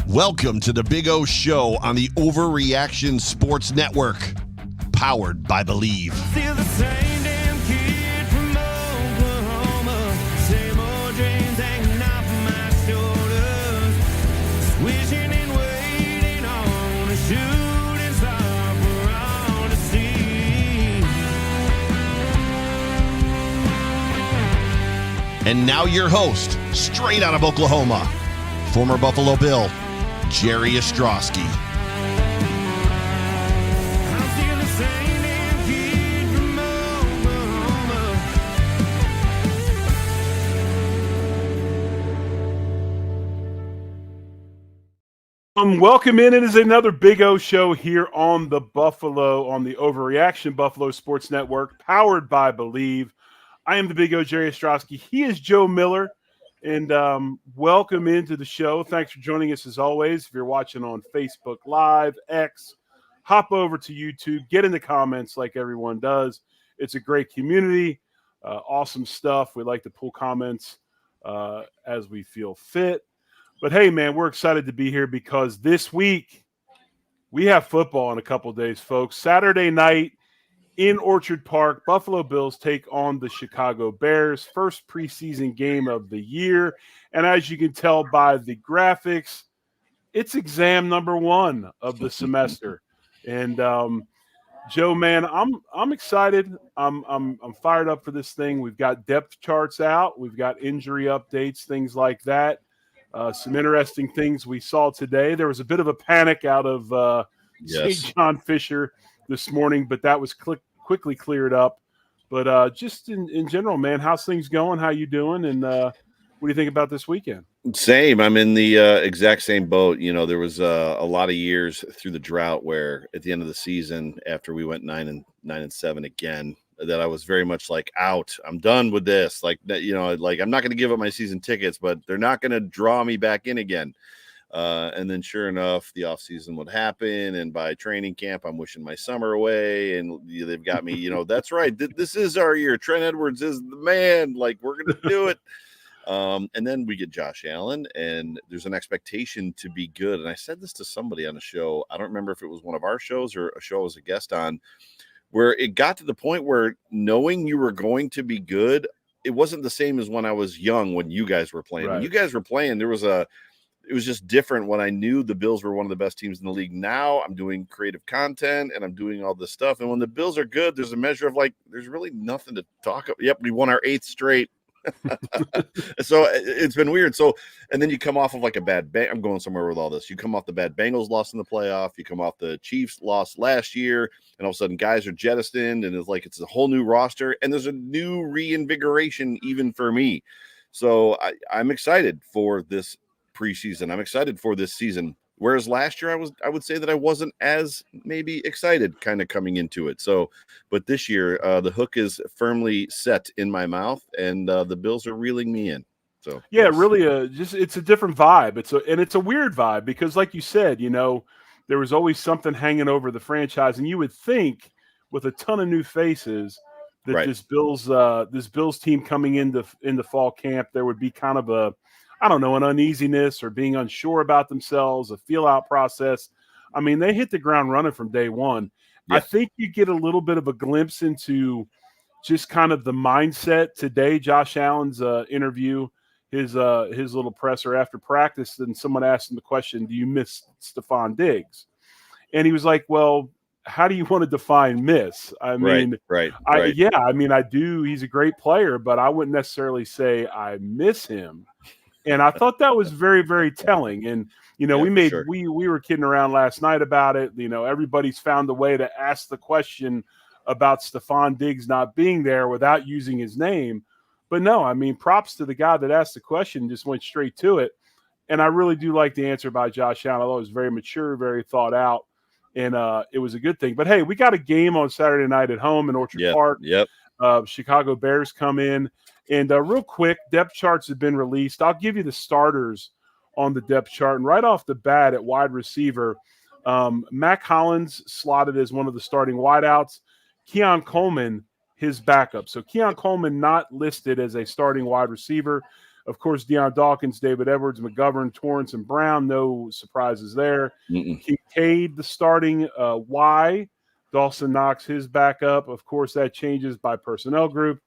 Welcome to the Big O Show on the Overreaction Sports Network, powered by Believe. Still the same damn kid from Oklahoma, same old dreams hanging off my shoulders, wishing and waiting on a shooting star for all to see. And now your host, straight out of Oklahoma, former Buffalo Bill, Jerry Ostrowski. I'm still the same damn kid from Oklahoma. Welcome in. It is another Big O show here on the Overreaction Buffalo Sports Network, powered by Believe. I am the Big O, Jerry Ostrowski. He is Joe Miller, and welcome into the show. Thanks for joining us as always. If you're watching on Facebook Live, X, hop over to YouTube, get in the comments like everyone does. It's a great community, awesome stuff. We like to pull comments as we feel fit. But hey, man, we're excited to be here because this week we have football in a couple of days, folks. Saturday night in Orchard Park, Buffalo Bills take on the Chicago Bears, first preseason game of the year. And as you can tell by the graphics, it's exam number one of the semester. And Joe, man, I'm excited. I'm fired up for this thing. We've got depth charts out. We've got injury updates, things like that. Some interesting things we saw today. There was a bit of a panic out of St. John Fisher this morning, but that was quickly cleared up. But just in general, man, how's things going? How you doing? And what do you think about this weekend? Same. I'm in the exact same boat. You know, there was a lot of years through the drought where at the end of the season, after we went 9-7 again, that I was very much like, out. I'm done with this. Like, you know, like I'm not going to give up my season tickets, but they're not going to draw me back in again. And then sure enough, the off season would happen. And by training camp, I'm wishing my summer away. And they've got me, you know, that's right. This is our year. Trent Edwards is the man. Like, we're going to do it. And then we get Josh Allen, and there's an expectation to be good. And I said this to somebody on a show. I don't remember if it was one of our shows or a show I was a guest on, where it got to the point where knowing you were going to be good, it wasn't the same as when I was young, when you guys were playing. Right. When you guys were playing, it was just different when I knew the Bills were one of the best teams in the league. Now I'm doing creative content and I'm doing all this stuff. And when the Bills are good, there's a measure of like, there's really nothing to talk about. Yep, we won our 8th straight. So it's been weird. So, and then you come off of like a bad I'm going somewhere with all this. You come off the bad Bengals loss in the playoff. You come off the Chiefs loss last year, and all of a sudden guys are jettisoned, and it's like it's a whole new roster, and there's a new reinvigoration even for me. So I'm excited for this preseason. I'm excited for this season. Whereas last year I would say that I wasn't as maybe excited kind of coming into it. So, but this year the hook is firmly set in my mouth, and the Bills are reeling me in. So yeah, yes. Really, it's a different vibe. It's a weird vibe because, like you said, you know, there was always something hanging over the franchise, and you would think with a ton of new faces that right. this Bills team coming into fall camp, there would be kind of an uneasiness or being unsure about themselves, a feel-out process. I mean, they hit the ground running from day one. Yeah. I think you get a little bit of a glimpse into just kind of the mindset today. Josh Allen's interview, his little presser after practice, and someone asked him the question, do you miss Stephon Diggs? And he was like, well, how do you want to define miss? I mean, right. Yeah, I mean, I do. He's a great player, but I wouldn't necessarily say I miss him. And I thought that was very, very telling. And, you know, yeah, we were kidding around last night about it. You know, everybody's found a way to ask the question about Stephon Diggs not being there without using his name. But no, I mean, props to the guy that asked the question, just went straight to it. And I really do like the answer by Josh Allen. Although it was very mature, very thought out, and it was a good thing. But hey, we got a game on Saturday night at home in Orchard Park. Yep. Chicago Bears come in. And real quick, depth charts have been released. I'll give you the starters on the depth chart. And right off the bat at wide receiver, Mac Hollins slotted as one of the starting wideouts. Keon Coleman, his backup. So Keon Coleman not listed as a starting wide receiver. Of course, Deion Dawkins, David Edwards, McGovern, Torrance, and Brown. No surprises there. Kincaid, the starting Y. Dawson Knox, his backup. Of course, that changes by personnel group.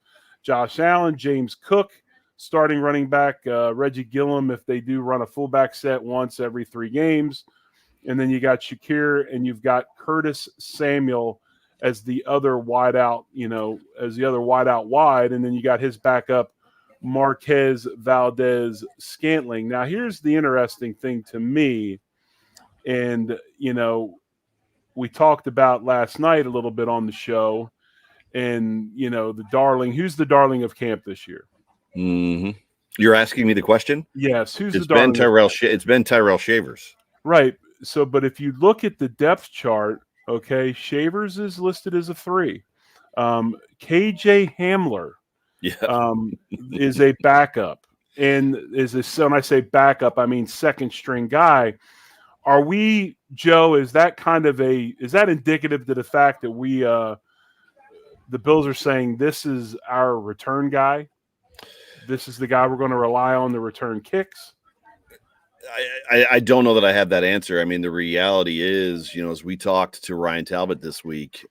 Josh Allen, James Cook, starting running back. Reggie Gillum, if they do run a fullback set once every 3 games. And then you got Shakir, and you've got Curtis Samuel as the other wideout, wide. And then you got his backup, Marquez Valdez Scantling. Now, here's the interesting thing to me. And, we talked about last night a little bit on the show, and the darling. Who's the darling of camp this year? You're asking me the question? Yes. Who's It's the darling? It's been Tyrell Shavers, right? So, but if you look at the depth chart, okay, Shavers is listed as a 3. KJ Hamler, is a backup, and when I say backup, I mean second string guy. Are we, Joe, is that indicative to the fact that the Bills are saying this is our return guy? This is the guy we're going to rely on to return kicks? I don't know that I have that answer. I mean, the reality is, as we talked to Ryan Talbot this week,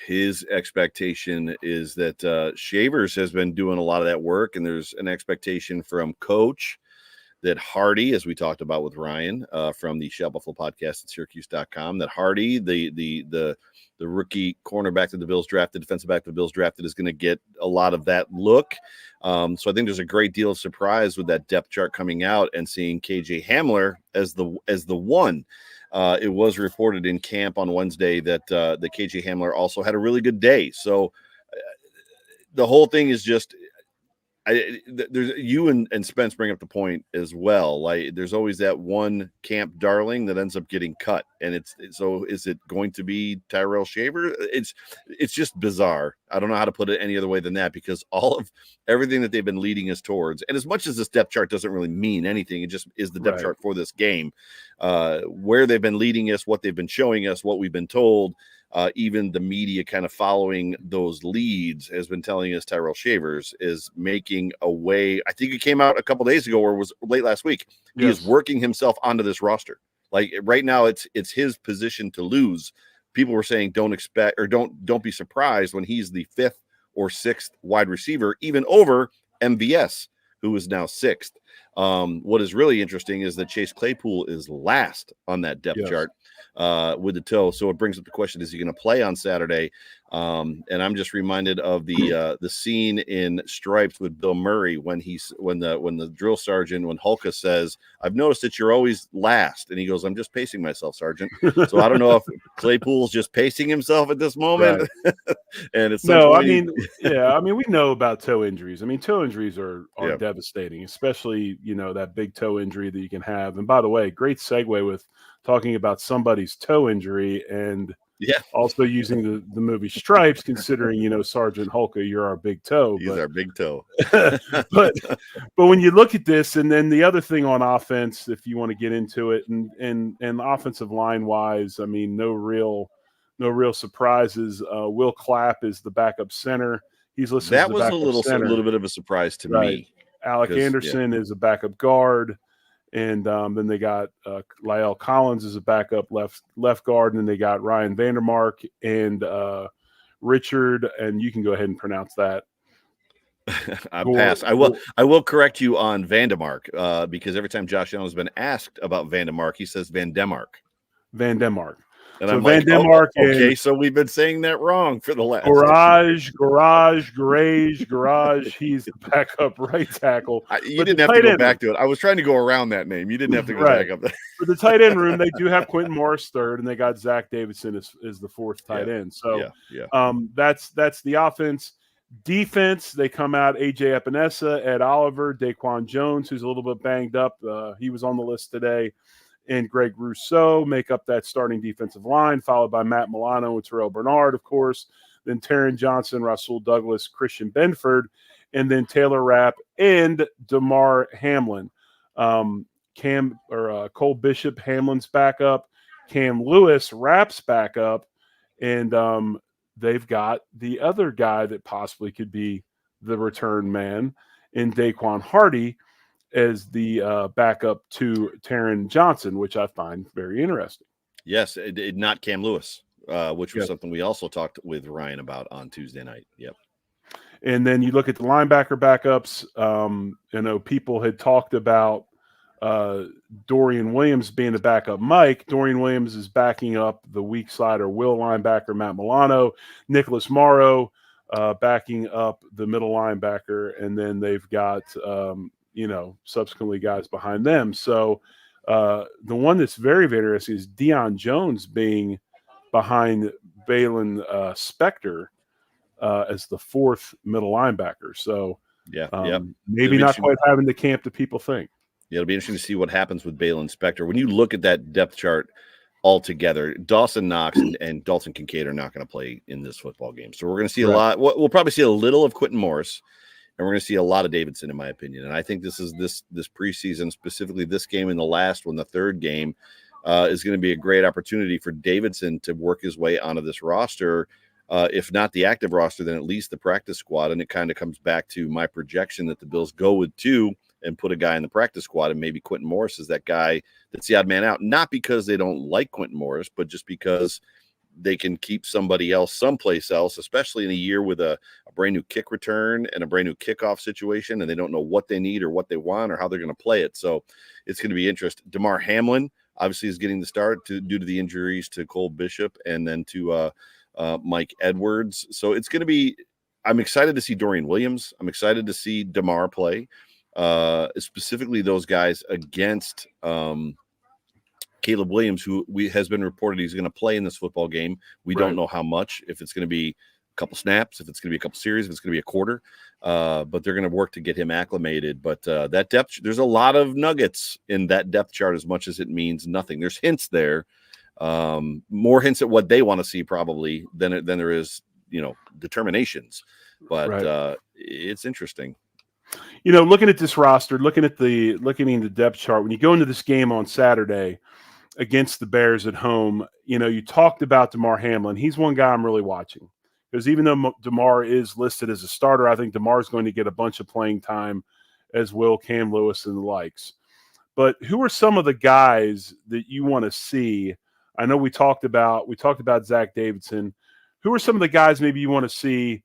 his expectation is that Shavers has been doing a lot of that work, and there's an expectation from coach that Hardy, as we talked about with Ryan from the Shell Buffalo podcast at Syracuse.com, that Hardy, the rookie cornerback that the Bills drafted, defensive back that the Bills drafted, is going to get a lot of that look. So I think there's a great deal of surprise with that depth chart coming out and seeing KJ Hamler as the one. It was reported in camp on Wednesday that the KJ Hamler also had a really good day. So the whole thing is just. There's you and Spence bring up the point as well. Like, there's always that one camp darling that ends up getting cut, and so is it going to be Tyrell Shaver? It's just bizarre. I don't know how to put it any other way than that, because all of everything that they've been leading us towards, and as much as this depth chart doesn't really mean anything, it just is the depth chart for this game. Where they've been leading us, what they've been showing us, what we've been told. Even the media kind of following those leads has been telling us Tyrell Shavers is making a way. I think it came out a couple days ago, or it was late last week. He is working himself onto this roster. Like, right now, it's his position to lose. People were saying don't be surprised when he's the 5th or 6th wide receiver, even over MVS, who is now 6th. What is really interesting is that Chase Claypool is last on that depth chart with the toe. So it brings up the question, is he going to play on Saturday? And I'm just reminded of the scene in Stripes with Bill Murray when the drill sergeant, when Hulka says, "I've noticed that you're always last," and he goes, "I'm just pacing myself, Sergeant." So I don't know if Claypool's just pacing himself at this moment. Right. And it's we know about toe injuries. I mean, toe injuries are devastating, especially that big toe injury that you can have. And by the way, great segue with talking about somebody's toe injury and also using the movie Stripes, considering, Sergeant Hulka, you're our big toe. He's our big toe. but when you look at this, and then the other thing on offense, if you want to get into it, and offensive line wise, I mean, no real surprises. Will Clapp is the backup center. He's listed as the backup center. A little bit of a surprise to me. Alec Anderson is a backup guard. And then they got Lyle Collins as a backup left guard, and then they got Ryan Vandermark and Richard, and you can go ahead and pronounce that. I pass. I will correct you on Vandermark because every time Josh Allen has been asked about Vandermark, he says Van Demark. And so I'm Van Demark. Okay, so we've been saying that wrong for the last garage. He's the backup right tackle. You didn't have to go back to it. I was trying to go around that name. You didn't have to go back up there. For the tight end room, they do have Quentin Morris third, and they got Zach Davidson as the 4th tight end. So that's the offense. Defense, they come out AJ Epinesa, Ed Oliver, Daquan Jones, who's a little bit banged up. He was on the list today. And Greg Rousseau make up that starting defensive line, followed by Matt Milano and Terrell Bernard, of course. Then Taron Johnson, Rasul Douglas, Christian Benford, and then Taylor Rapp and DeMar Hamlin. Cole Bishop, Hamlin's backup. Cam Lewis, Rapp's backup. And they've got the other guy that possibly could be the return man in Daquan Hardy. as the backup to Taron Johnson, which I find very interesting. Yes, not Cam Lewis, which was Yes. something we also talked with Ryan about on Tuesday night. Yep. And then you look at the linebacker backups. People had talked about Dorian Williams being the backup Mike. Dorian Williams is backing up the weak side or will linebacker Matt Milano. Nicholas Morrow backing up the middle linebacker. And then they've got, subsequently guys behind them. So the one that's very, very interesting is Deion Jones being behind Balin Spector as the fourth middle linebacker. So maybe not quite having the camp that people think. Yeah, it'll be interesting to see what happens with Balin Spector. When you look at that depth chart altogether, Dawson Knox and Dalton Kincaid are not going to play in this football game. So we're going to see a lot. We'll probably see a little of Quentin Morris, and we're going to see a lot of Davidson, in my opinion. And I think this preseason, specifically this game and the last one, the third game, is going to be a great opportunity for Davidson to work his way onto this roster. If not the active roster, then at least the practice squad. And it kind of comes back to my projection that the Bills go with 2 and put a guy in the practice squad, and maybe Quentin Morris is that guy that's the odd man out, not because they don't like Quentin Morris, but just because they can keep somebody else someplace else, especially in a year with a brand new kick return and a brand new kickoff situation, and they don't know what they need or what they want or how they're going to play it. So it's going to be interesting. Damar Hamlin obviously is getting the start due to the injuries to Cole Bishop and then to Mike Edwards. So it's going to be – I'm excited to see Dorian Williams. I'm excited to see Damar play. Specifically those guys against Caleb Williams, who has been reported he's going to play in this football game. We don't know how much, if it's going to be a couple snaps, if it's going to be a couple series, if it's going to be a quarter, but they're going to work to get him acclimated. But that depth, there's a lot of nuggets in that depth chart as much as it means nothing. There's hints there, more hints at what they want to see probably than there is, determinations. But it's interesting. Looking at this roster, looking in the depth chart, when you go into this game on Saturday against the Bears at home, you talked about Damar Hamlin. He's one guy I'm really watching because even though Damar is listed as a starter, I think Damar is going to get a bunch of playing time, as will Cam Lewis and the likes. But who are some of the guys that you want to see? I know we talked about Zach Davidson. Who are some of the guys maybe you want to see?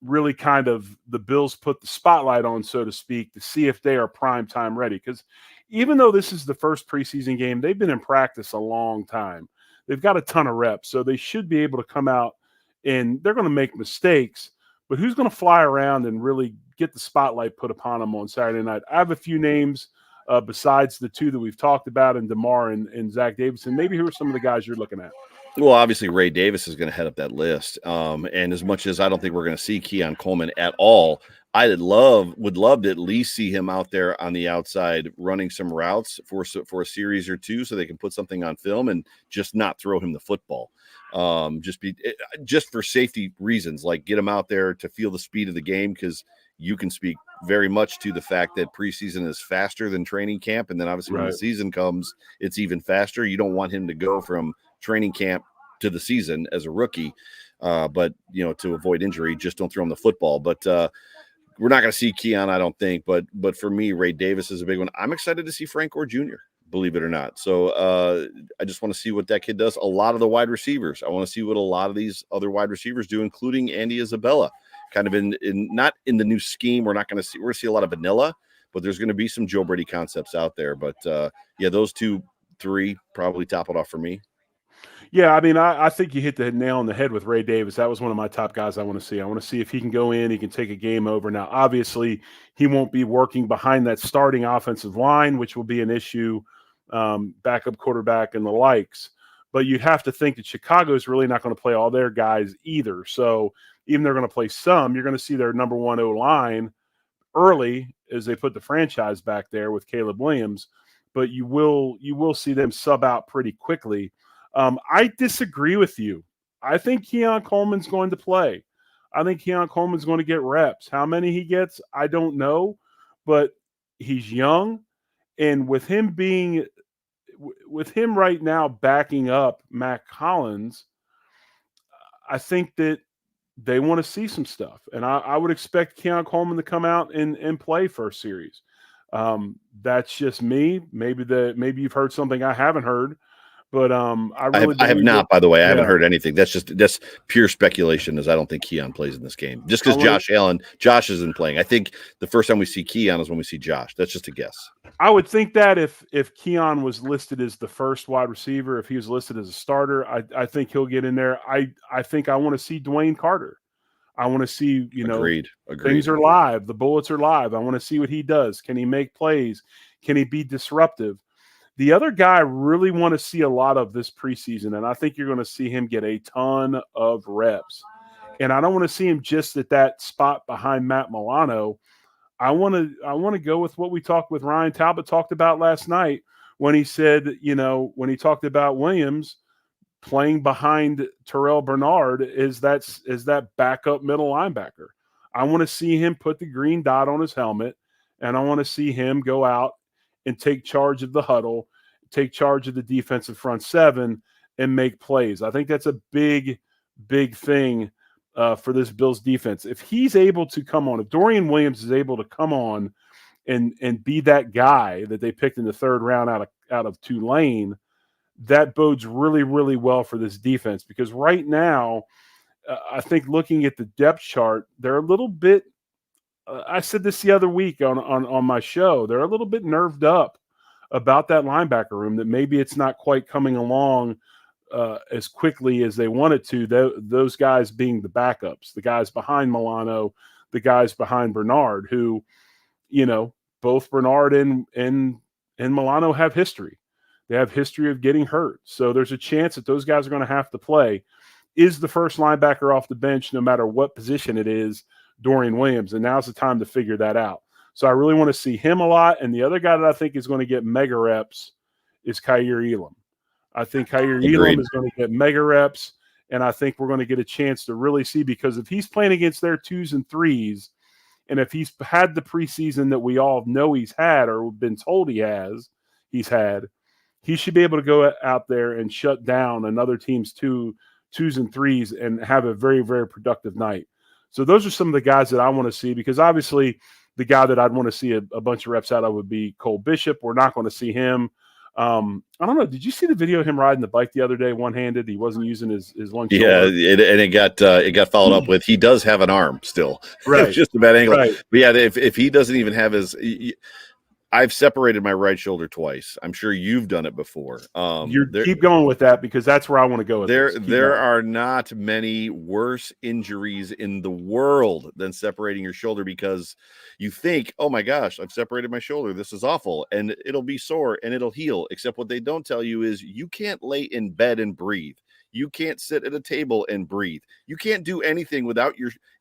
Really kind of the Bills put the spotlight on, so to speak, to see if they are prime time ready. Because even though this is the first preseason game, they've been in practice a long time. They've got a ton of reps, so they should be able to come out, and they're going to make mistakes. But who's going to fly around and really get the spotlight put upon them on Saturday night? I have a few names besides the 2 that we've talked about, and Damar and Zach Davidson. Maybe who are some of the guys you're looking at? Well, obviously, Ray Davis is going to head up that list. And as much as I don't think we're going to see Keon Coleman at all, I would love to at least see him out there on the outside running some routes for a series or 2 so they can put something on film and just not throw him the football. Just for safety reasons, like get him out there to feel the speed of the game, because you can speak very much to the fact that preseason is faster than training camp. And then obviously when the season comes, it's even faster. You don't want him to go from training camp to the season as a rookie, but to avoid injury, just don't throw him the football. But we're not going to see Keon, I don't think. But for me, Ray Davis is a big one. I'm excited to see Frank Gore Jr., believe it or not. So I just want to see what that kid does. A lot of the wide receivers, I want to see what a lot of these other wide receivers do, including Andy Isabella. Kind of in not in the new scheme. We're going to see a lot of vanilla, but there's going to be some Joe Brady concepts out there. But those 2-3 probably top it off for me. Yeah, I mean, I think you hit the nail on the head with Ray Davis. That was one of my top guys I want to see. I want to see if he can go in, he can take a game over. Now, obviously, he won't be working behind that starting offensive line, which will be an issue, backup quarterback and the likes. But you'd have to think that Chicago is really not going to play all their guys either. So even they're going to play some, you're going to see their number 1 O-line early as they put the franchise back there with Caleb Williams. But you will see them sub out pretty quickly. I disagree with you. I think Keon Coleman's going to play. I think Keon Coleman's going to get reps. How many he gets, I don't know, but he's young. And with him right now backing up Mac Hollins, I think that they want to see some stuff. And I would expect Keon Coleman to come out and play first series. That's just me. Maybe you've heard something I haven't heard, but I have not, by the way. I haven't Yeah. heard anything. That's pure speculation, as I don't think Keon plays in this game. Just because Josh isn't playing. I think the first time we see Keon is when we see Josh. That's just a guess. I would think that if Keon was listed as the first wide receiver, if he was listed as a starter, I think he'll get in there. I think I want to see Dwayne Carter. I want to see, Agreed. Things are live. The bullets are live. I want to see what he does. Can he make plays? Can he be disruptive? The other guy I really want to see a lot of this preseason, and I think you're going to see him get a ton of reps. And I don't want to see him just at that spot behind Matt Milano. I want to go with what we talked with Ryan Talbot talked about last night when he said, when he talked about Williams playing behind Terrell Bernard is that backup middle linebacker. I want to see him put the green dot on his helmet, and I want to see him go out and take charge of the huddle, take charge of the defensive front seven, and make plays. I think that's a big, big thing for this Bills defense. If he's able to come on, if Dorian Williams is able to come on and be that guy that they picked in the third round out of Tulane, that bodes really, really well for this defense, because right now, I think looking at the depth chart, they're a little bit I said this the other week on my show, they're a little bit nerved up about that linebacker room, that maybe it's not quite coming along as quickly as they wanted to. Those guys being the backups, the guys behind Milano, the guys behind Bernard, who, both Bernard and Milano have history. They have history of getting hurt. So there's a chance that those guys are going to have to play. Is the first linebacker off the bench, no matter what position it is, Dorian Williams? And now's the time to figure that out. So I really want to see him a lot. And the other guy that I think is going to get mega reps is Kaiir Elam. I think Kaiir Elam is going to get mega reps, and I think we're going to get a chance to really see, because if he's playing against their 2s and 3s, and if he's had the preseason that we all know he's had or been told he's had, he should be able to go out there and shut down another team's 2s and 3s and have a very, very productive night. So those are some of the guys that I want to see, because obviously the guy that I'd want to see a bunch of reps out of would be Cole Bishop. We're not going to see him. I don't know. Did you see the video of him riding the bike the other day one-handed? He wasn't using his one shoulder. Yeah, and it got followed up with, he does have an arm still. Right. It's just a bad angle. Right. But yeah, if he doesn't even have his – I've separated my right shoulder twice. I'm sure you've done it before. Keep going with that, because that's where I want to go with this. There are not many worse injuries in the world than separating your shoulder, because you think, oh my gosh, I've separated my shoulder. This is awful. And it'll be sore and it'll heal. Except what they don't tell you is you can't lay in bed and breathe. You can't sit at a table and breathe. You can't do anything without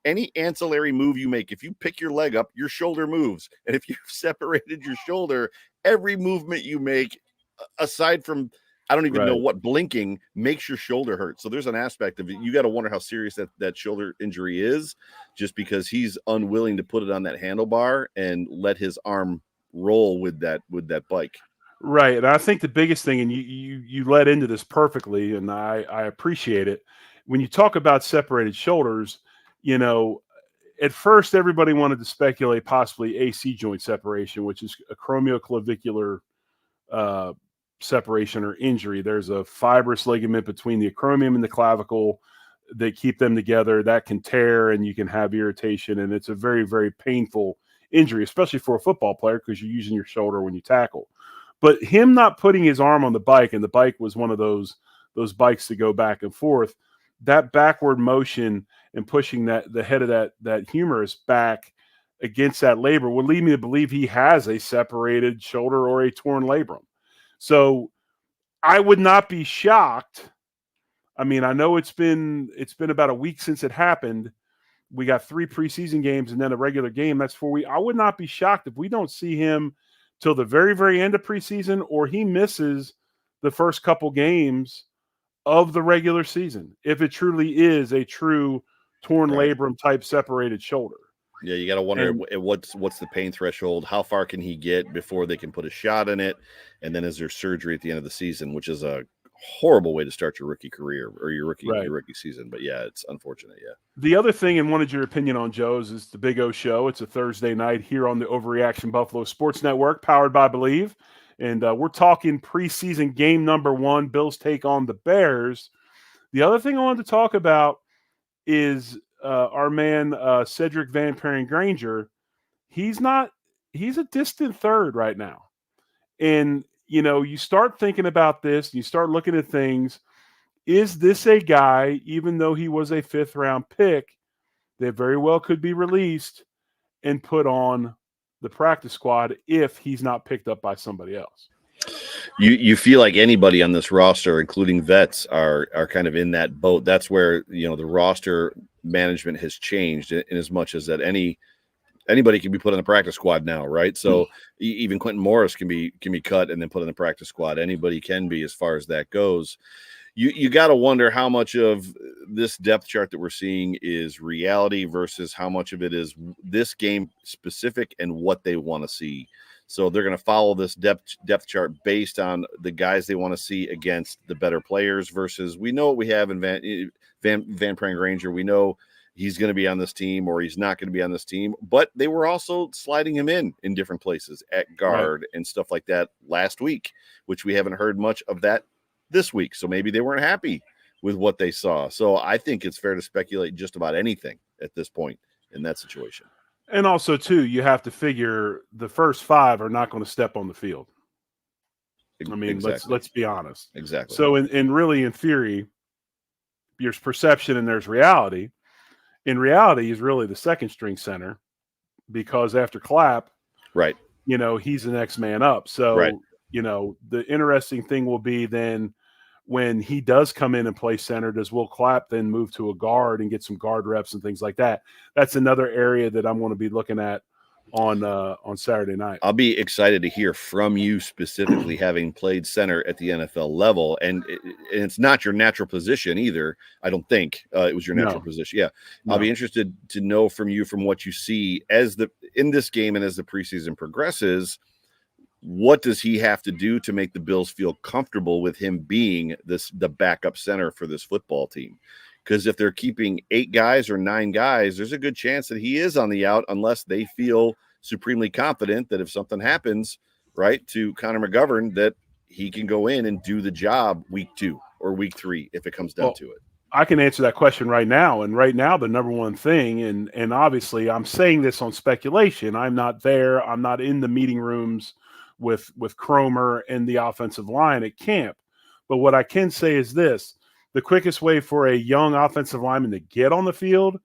any ancillary move you make. If you pick your leg up, your shoulder moves. And if you've separated your shoulder, every movement you make, aside from, I don't even know what, blinking, makes your shoulder hurt. So there's an aspect of it. You got to wonder how serious that shoulder injury is, just because he's unwilling to put it on that handlebar and let his arm roll with that bike. Right. And I think the biggest thing, and you led into this perfectly, and I appreciate it. When you talk about separated shoulders, at first everybody wanted to speculate possibly AC joint separation, which is a acromioclavicular separation or injury. There's a fibrous ligament between the acromion and the clavicle that keep them together. That can tear and you can have irritation, and it's a very, very painful injury, especially for a football player, because you're using your shoulder when you tackle. But him not putting his arm on the bike, and the bike was one of those bikes to go back and forth, that backward motion and pushing the head of that humerus back against that labrum would lead me to believe he has a separated shoulder or a torn labrum. So I would not be shocked. I mean, I know it's been about a week since it happened. We got 3 preseason games and then a regular game. That's 4 weeks. I would not be shocked if we don't see him till the very, very end of preseason, or he misses the first couple games of the regular season, if it truly is a true torn labrum type separated shoulder. Yeah, you got to wonder what's the pain threshold? How far can he get before they can put a shot in it? And then is there surgery at the end of the season, which is a horrible way to start your rookie career or your Right. rookie season. But yeah, it's unfortunate. Yeah. The other thing, and wanted your opinion on, Joe's, is the Big O Show. It's a Thursday night here on the Overreaction Buffalo Sports Network, powered by Believe. And we're talking preseason game number 1, Bills take on the Bears. The other thing I wanted to talk about is our man Cedric Van Perrin Granger. He's a distant third right now. And, you start thinking about this, and you start looking at things. Is this a guy, even though he was a 5th-round pick, that very well could be released and put on the practice squad if he's not picked up by somebody else? You feel like anybody on this roster, including vets, are kind of in that boat. That's where the roster management has changed in as much as that anybody can be put on the practice squad now, right? So even Quentin Morris can be cut and then put in the practice squad. Anybody can be, as far as that goes. You got to wonder how much of this depth chart that we're seeing is reality versus how much of it is this game specific and what they want to see. So they're going to follow this depth chart based on the guys they want to see against the better players versus we know what we have in Van Perrin Granger. We know he's going to be on this team or he's not going to be on this team, but they were also sliding him in different places at guard and stuff like that last week, which we haven't heard much of that this week. So maybe they weren't happy with what they saw. So I think it's fair to speculate just about anything at this point in that situation. And also, too, you have to figure the first 5 are not going to step on the field. I mean, Exactly. let's be honest. Exactly. So in theory, there's perception and there's reality. In reality, he's really the second string center because after Clapp, right, he's the next man up. So, right. The interesting thing will be then when he does come in and play center, does Will Clapp then move to a guard and get some guard reps and things like that? That's another area that I'm going to be looking at on Saturday night. I'll be excited to hear from you specifically, having played center at the NFL level, and it's not your natural position either. I don't think it was your natural position. Yeah, no. I'll be interested to know from you, from what you see in this game and as the preseason progresses. What does he have to do to make the Bills feel comfortable with him being the backup center for this football team? Because if they're keeping 8 guys or 9 guys, there's a good chance that he is on the out unless they feel supremely confident that if something happens, right, to Connor McGovern, that he can go in and do the job week 2 or week 3 if it comes down to it. I can answer that question right now. And right now, the number one thing, and obviously I'm saying this on speculation. I'm not there. I'm not in the meeting rooms with Cromer and the offensive line at camp. But what I can say is this: the quickest way for a young offensive lineman to get on the field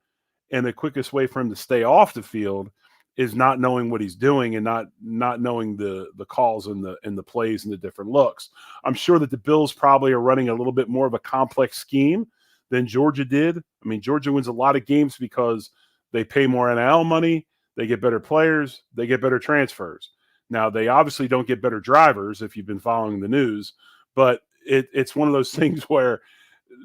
and the quickest way for him to stay off the field is not knowing what he's doing and not knowing the calls and the plays and the different looks. I'm sure that the Bills probably are running a little bit more of a complex scheme than Georgia did. I mean, Georgia wins a lot of games because they pay more NIL money, they get better players, they get better transfers. Now, they obviously don't get better drivers if you've been following the news, but it's one of those things where,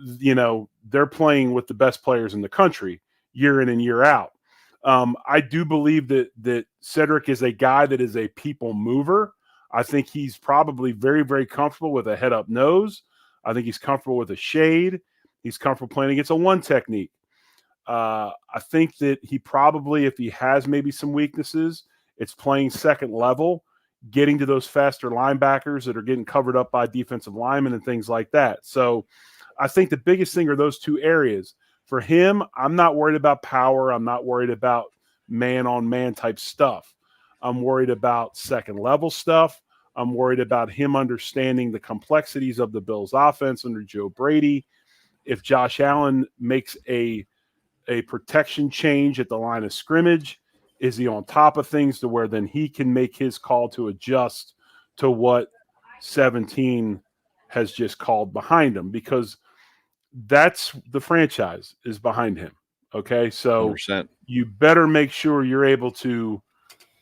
they're playing with the best players in the country year in and year out. I do believe that Cedric is a guy that is a people mover. I think he's probably very, very comfortable with a head-up nose. I think he's comfortable with a shade. He's comfortable playing against a one technique. I think that he probably, if he has maybe some weaknesses, it's playing second level, getting to those faster linebackers that are getting covered up by defensive linemen and things like that. So I think the biggest thing are those 2 areas. For him, I'm not worried about power. I'm not worried about man-on-man type stuff. I'm worried about second-level stuff. I'm worried about him understanding the complexities of the Bills' offense under Joe Brady. If Josh Allen makes a protection change at the line of scrimmage, is he on top of things to where then he can make his call to adjust to what 17 has just called behind him? Because that's the franchise is behind him. Okay. So 100%. You better make sure you're able to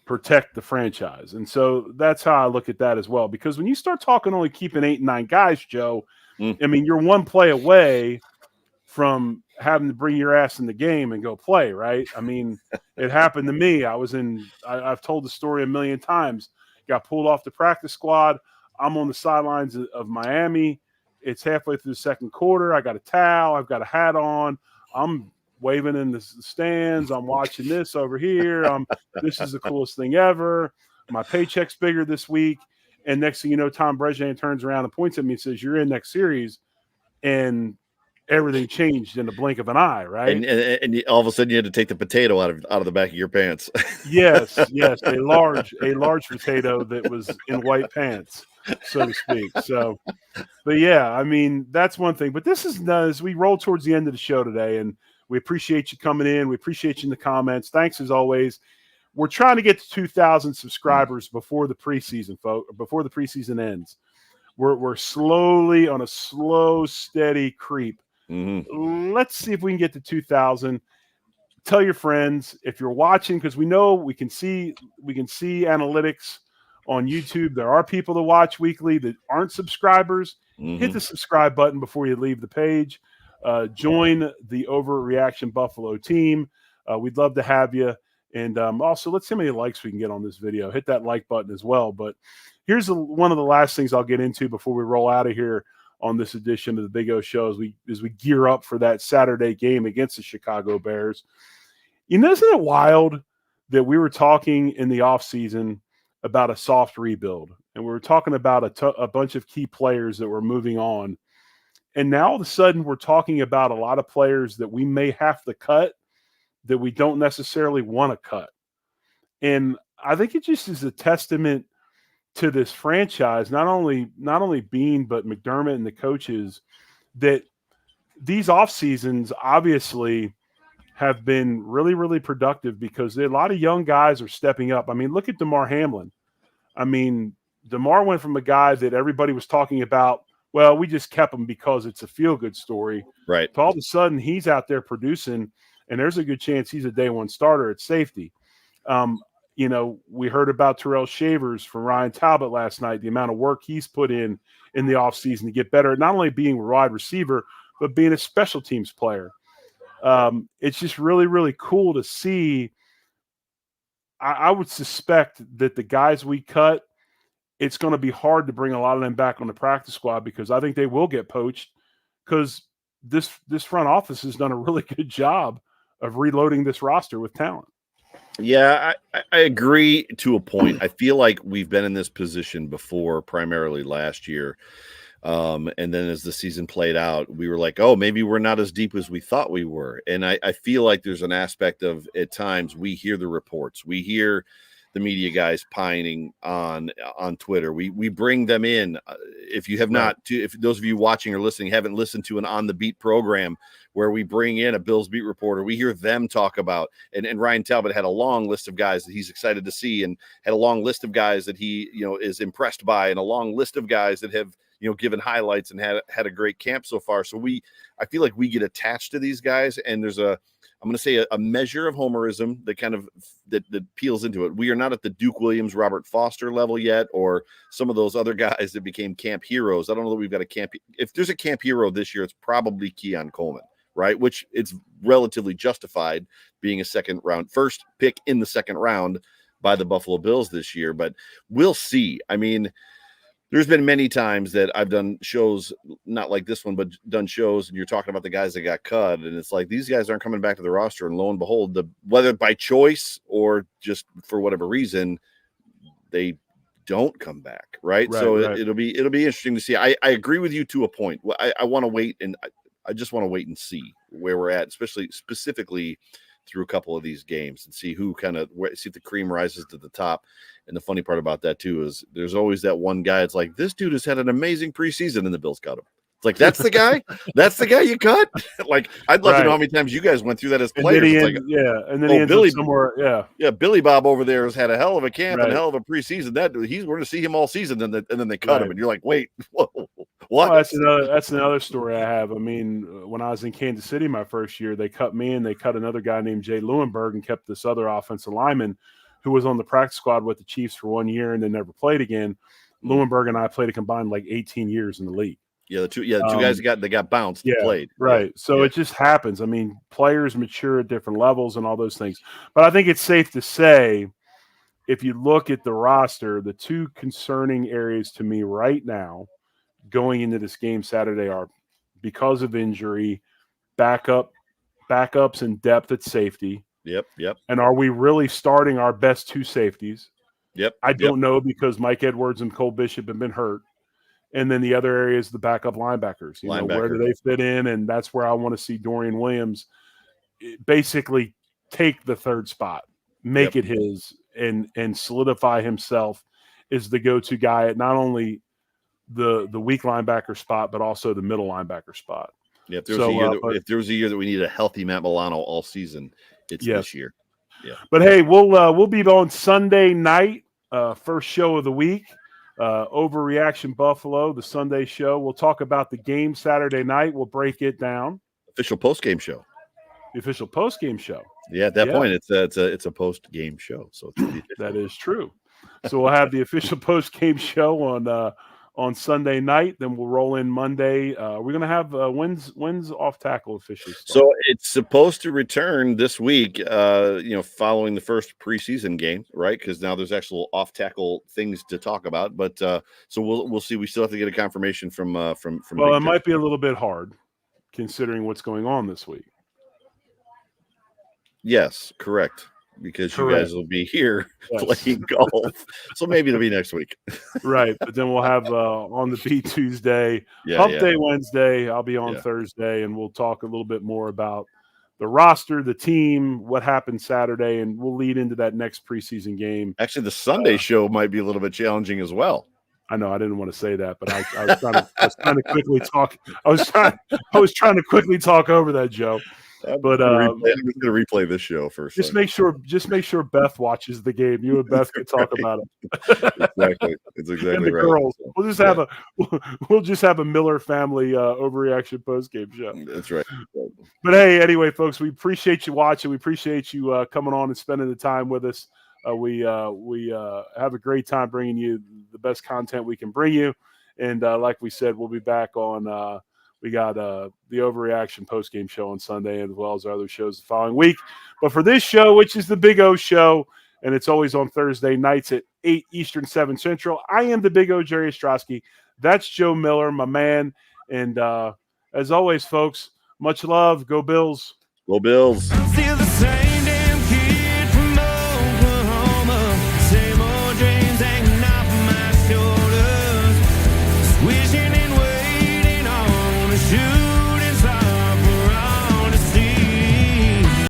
protect the franchise. And so that's how I look at that as well. Because when you start talking only keeping 8 and 9 guys, Joe, I mean, you're one play away from having to bring your ass in the game and go play, right? I mean, it happened to me. I've told the story a million times. Got pulled off the practice squad. I'm on the sidelines of Miami, It's halfway through the second quarter. I got a towel. I've got a hat on. I'm waving in the stands. I'm watching this over here. This is the coolest thing ever. My paycheck's bigger this week. And next thing you know, Tom Brejan turns around and points at me and says, "You're in next series." And everything changed in the blink of an eye, right? And all of a sudden you had to take the potato out of the back of your pants. Yes, a large potato that was in white pants, so to speak. So, but yeah, I mean, that's one thing. But this is as we roll towards the end of the show today, and we appreciate you coming in. We appreciate you in the comments. Thanks as always. We're trying to get to 2,000 subscribers before the preseason, folks. Before the preseason ends, we're slowly on a slow, steady creep. Mm-hmm. Let's see if we can get to 2,000. Tell your friends if you're watching, because we know we can see analytics on YouTube. There are people that watch weekly that aren't subscribers. Mm-hmm. Hit the subscribe button before you leave the page. Join the Overreaction Buffalo team. We'd love to have you. And also, let's see how many likes we can get on this video. Hit that like button as well. But here's one of the last things I'll get into before we roll out of here on this edition of the Big O Show as we gear up for that Saturday game against the Chicago Bears. You know, isn't it wild that we were talking in the offseason about a soft rebuild, and we were talking about a bunch of key players that were moving on, and now all of a sudden we're talking about a lot of players that we may have to cut that we don't necessarily want to cut. And I think it just is a testament to this franchise, not only Bean, but McDermott and the coaches, that these off seasons obviously have been really, really productive because a lot of young guys are stepping up. I mean, look at DeMar Hamlin. I mean, DeMar went from a guy that everybody was talking about, well, we just kept him because it's a feel-good story. Right. To all of a sudden, he's out there producing, and there's a good chance he's a day one starter at safety. You know, we heard about Terrell Shavers from Ryan Talbot last night, the amount of work he's put in the offseason to get better at not only being a wide receiver, but being a special teams player. It's just really, really cool to see. I would suspect that the guys we cut, it's going to be hard to bring a lot of them back on the practice squad because I think they will get poached because this front office has done a really good job of reloading this roster with talent. Yeah, I agree to a point. I feel like we've been in this position before, primarily last year. And then as the season played out, we were like, oh, maybe we're not as deep as we thought we were. And I feel like there's an aspect of, at times, we hear the reports. We hear the media guys pining on Twitter. We bring them in. If you have not, if those of you watching or listening haven't listened to an On the Beat program where we bring in a Bills beat reporter, we hear them talk about, and Ryan Talbot had a long list of guys that he's excited to see and had a long list of guys that he, is impressed by and a long list of guys that have, given highlights and had a great camp so far. So I feel like we get attached to these guys, and there's I'm going to say a measure of homerism that kind of that peels into it. We are not at the Duke Williams, Robert Foster level yet, or some of those other guys that became camp heroes. I don't know that we've got a camp. If there's a camp hero this year, it's probably Keon Coleman, right? Which it's relatively justified being a first pick in the second round by the Buffalo Bills this year. But we'll see. I mean, there's been many times that I've done shows, not like this one, but done shows, and you're talking about the guys that got cut, and it's like these guys aren't coming back to the roster, and lo and behold, whether by choice or just for whatever reason, they don't come back, right? So it'll be interesting to see. I agree with you to a point. I want to wait, and I just want to wait and see where we're at, specifically through a couple of these games, and see see if the cream rises to the top. And the funny part about that too is there's always that one guy. It's like, this dude has had an amazing preseason and the Bills cut him. It's like, that's the guy. That's the guy you cut. Like, I'd love to know how many times you guys went through that as players. And then he ends up somewhere. Yeah, Billy Bob over there has had a hell of a camp and a hell of a preseason. We're going to see him all season, and then they cut him, and you're like, wait, whoa, what? Well, that's another story I have. I mean, when I was in Kansas City my first year, they cut me and they cut another guy named Jay Lewinberg and kept this other offensive lineman who was on the practice squad with the Chiefs for 1 year and then never played again. Lewinberg and I played a combined 18 years in the league. Yeah, the two guys got bounced and played. Right. So it just happens. I mean, players mature at different levels and all those things. But I think it's safe to say, if you look at the roster, the two concerning areas to me right now, going into this game Saturday are because of injury, backups and depth at safety. Yep. And are we really starting our best two safeties? Yep. I don't know, because Mike Edwards and Cole Bishop have been hurt. And then the other area is the backup linebackers. You know, where do they fit in? And that's where I want to see Dorian Williams basically take the third spot, make it his, and solidify himself as the go-to guy at not only the weak linebacker spot, but also the middle linebacker spot. Yeah, if there was a year that we need a healthy Matt Milano all season, it's this year. Yeah. But hey, we'll be on Sunday night, first show of the week. Overreaction Buffalo, the Sunday show. We'll talk about the game Saturday night. We'll break it down. Official post-game show. The official post-game show. Yeah, at that point, it's a post-game show. So that is true. So we'll have the official post-game show on Sunday night. Then we'll roll in Monday. We're going to have when's off tackle officially start? So it's supposed to return this week, following the first preseason game, right? Because now there's actual off tackle things to talk about. But so we'll see. We still have to get a confirmation from. Well, it might be a little bit hard considering what's going on this week. Yes, correct. Because you guys will be here playing golf. So maybe it'll be next week. Right. But then we'll have on the beat Tuesday, Hump Day Wednesday. I'll be on Thursday, and we'll talk a little bit more about the roster, the team, what happened Saturday, and we'll lead into that next preseason game. Actually, the Sunday show might be a little bit challenging as well. I know I didn't want to say that, but I was trying to quickly talk. I was trying to quickly talk over that, Joe. But I'm going to replay this show first. Just make sure Beth watches the game. You and Beth can talk about it. Exactly, it's exactly and the right. Girls. We'll just have a Miller family overreaction post game show. That's right. But hey, anyway, folks, we appreciate you watching. We appreciate you coming on and spending the time with us. We have a great time bringing you the best content we can bring you. And like we said, we'll be back on. We got the Overreaction post-game show on Sunday, as well as our other shows the following week. But for this show, which is the Big O show, and it's always on Thursday nights at 8 Eastern, 7 Central, I am the Big O, Jerry Ostrowski. That's Joe Miller, my man. And as always, folks, much love. Go Bills. Go Bills. Feel the same.